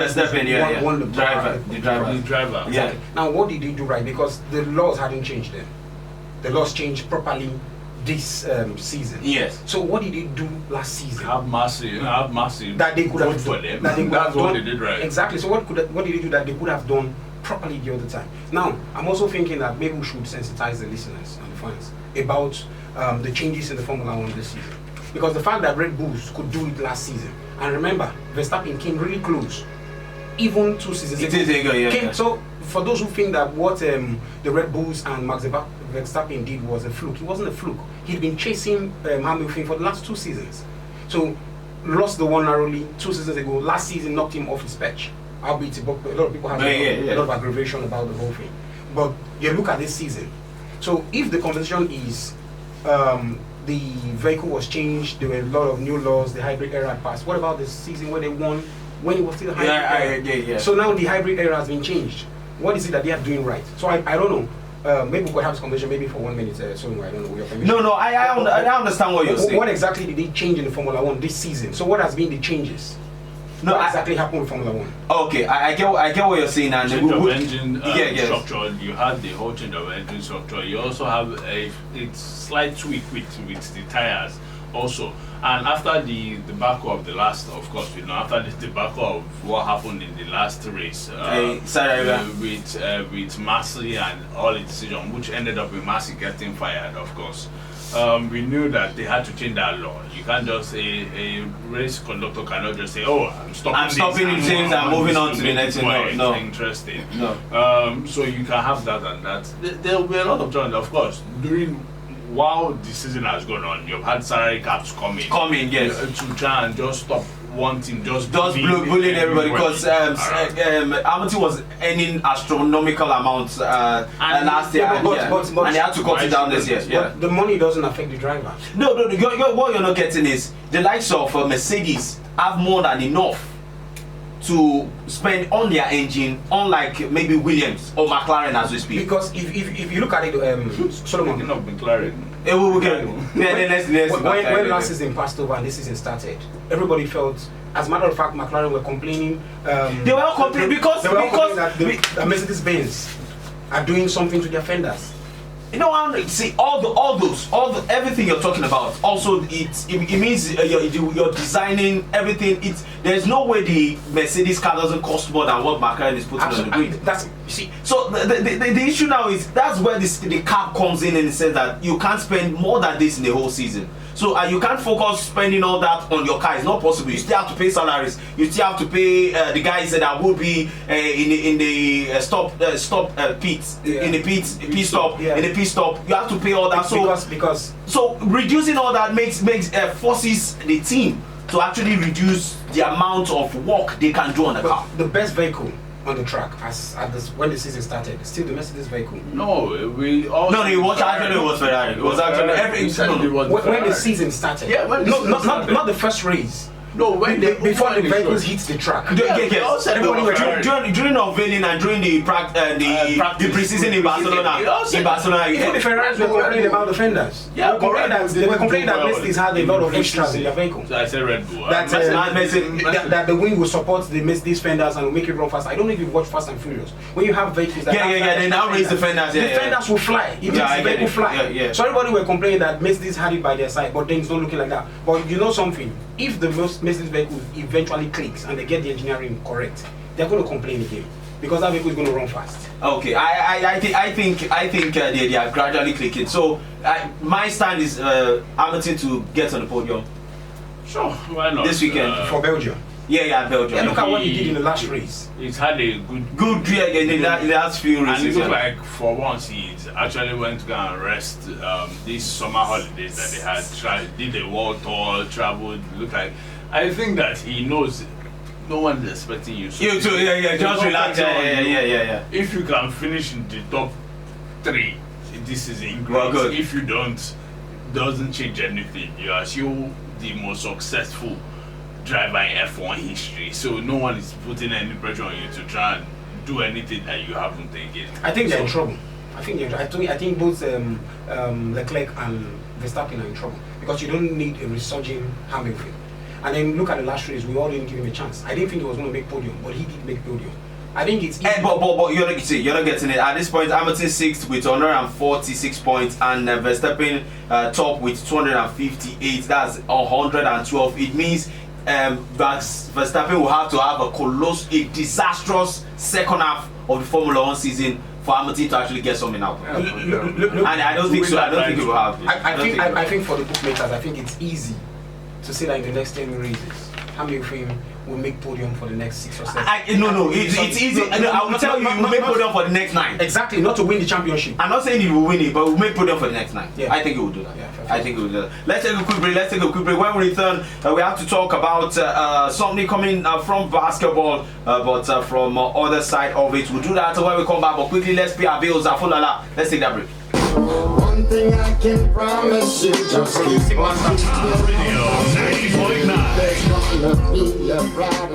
Verstappen, won the driver. Exactly. Yeah. Now, what did he do right? Because the laws hadn't changed then. The laws changed properly this season. Yes. So what did he do last season? Have mercy. That they could have for them. That they could That's have what done. they did right. Exactly. So what did he do that they could have done properly the other time? Now, I'm also thinking that maybe we should sensitize the listeners and the fans about the changes in the Formula One this season. Because the fact that Red Bulls could do it last season, and remember, Verstappen came really close, even 2 seasons ago. Yeah. So for those who think that what the Red Bulls and Max Verstappen did was a fluke, it wasn't a fluke. He'd been chasing Hamilton for the last 2 seasons. So lost the one narrowly 2 seasons ago. Last season knocked him off his perch. Albeit a lot of people have a lot of aggravation about the whole thing. But you look at this season. So if the conversation is the vehicle was changed, there were a lot of new laws, the hybrid era had passed. What about the season where they won when it was still hybrid era? So now the hybrid era has been changed. What is it that they are doing right? So I don't know. Maybe we could have this conversation maybe for 1 minute somewhere. I don't know. With your permission. No, I understand what you're saying. What exactly did they change in the Formula One this season? So what has been the changes? No, what exactly happened with Formula One? Okay, I get what you're saying. And change of engine structure. You had the whole change of engine structure. You also have a slight tweak with the tires also. And after the debacle of the last, of course, after the debacle of what happened in the last race with Massey and all the decision, which ended up with Massey getting fired, of course. We knew that they had to change that law. You can't just a race conductor cannot just say, "Oh, I'm stopping things and moving on to the next thing." No, interesting. No. So you can have that and that. There will be a lot of challenges, of course, while the season has gone on. You've had salary caps coming, yes, to try and just stop one team just bullying everybody, because Hamilton was earning astronomical amounts last year, and they had to cut it down this year. But the money doesn't affect the driver. No, what you're not getting is the likes of Mercedes have more than enough to spend on their engine, unlike maybe Williams or McLaren as we speak. Because if you look at it, Solomon, not McLaren. When last season passed over and this season started, everybody felt, as a matter of fact, McLaren were complaining. They were complaining because that Mercedes-Benz are doing something to their fenders. See, everything you're talking about. Also, it means you're designing everything. There's no way the Mercedes car doesn't cost more than what McLaren is putting on the grid. So the issue now is that's where the cap comes in the sense that you can't spend more than this in the whole season. So you can't focus spending all that on your car. It's not possible. You still have to pay salaries. You still have to pay the guys that will be in the pit stop. In the pit stop. You have to pay all that. So reducing all that forces the team to actually reduce the amount of work they can do on the car. The best vehicle on the track when the season started, still the Mercedes vehicle. It was Ferrari. It was actually when the season started. Yeah, not the first race. No, before the vehicles hit the track. During unveiling and during the pre-season in Barcelona. Even the Ferraris were complaining about the fenders. Yeah, they were complaining that Mercedes had a lot of extras in their vehicle. So I said Red Bull. That the wing will support the Mercedes fenders and will make it run faster. I don't know if you've watched Fast and Furious. When you have vehicles that they now raise the fenders. The fenders will fly. It makes the vehicle fly. So everybody were complaining that Mercedes had it by their side, but then it's not looking like that. But you know something? If the Mercedes vehicle eventually clicks and they get the engineering correct, they're going to complain again because that vehicle is going to run fast. Okay, I think they are gradually clicking. So my stand is Hamilton to get on the podium. Sure, why not? This weekend for Belgium. Yeah, Belgium. Yeah, look at what he did in the last race. He's had a good in the last few races. And it looked like for once he actually went to go and rest these summer holidays that they had. Did a world tour, traveled. Look like I think that he knows no one is expecting you. So you too, just relax. Yeah. If you can finish in the top 3, this is great. Well, good. If you don't, doesn't change anything. You are still the most successful driver in F1 history, so no one is putting any pressure on you to try and do anything that you haven't taken. I think they're in trouble. I think both Leclerc and Verstappen are in trouble because you don't need a resurging Hamilton. And then look at the last race, we all didn't give him a chance. I didn't think he was going to make podium, but he did make podium. I think it's easy. But you're not getting it. At this point, Hamilton 6th with 146 points and Verstappen top with 258. That's 112. It means Verstappen will have to have a disastrous second half of the Formula 1 season for Hamilton to actually get something out. And I don't think so. I don't think it will have. I think for the bookmakers, I think it's easy to say that in the next 10 races, Hamilton will make podium for the next 6 or 7. No, it's easy. I will tell you, he will make podium for the next 9. Exactly, not to win the championship. I'm not saying he will win it, but we'll make podium for the next 9. Yeah. I think he will do that. Yeah, I think he will do that. Let's take a quick break. When we return, we have to talk about something coming from basketball, but from other side of it. We'll do that when we come back. But quickly, let's pay our bills. Let's take that break. One thing I can promise you, just keep on Radio 90.9. There's gonna be a brighter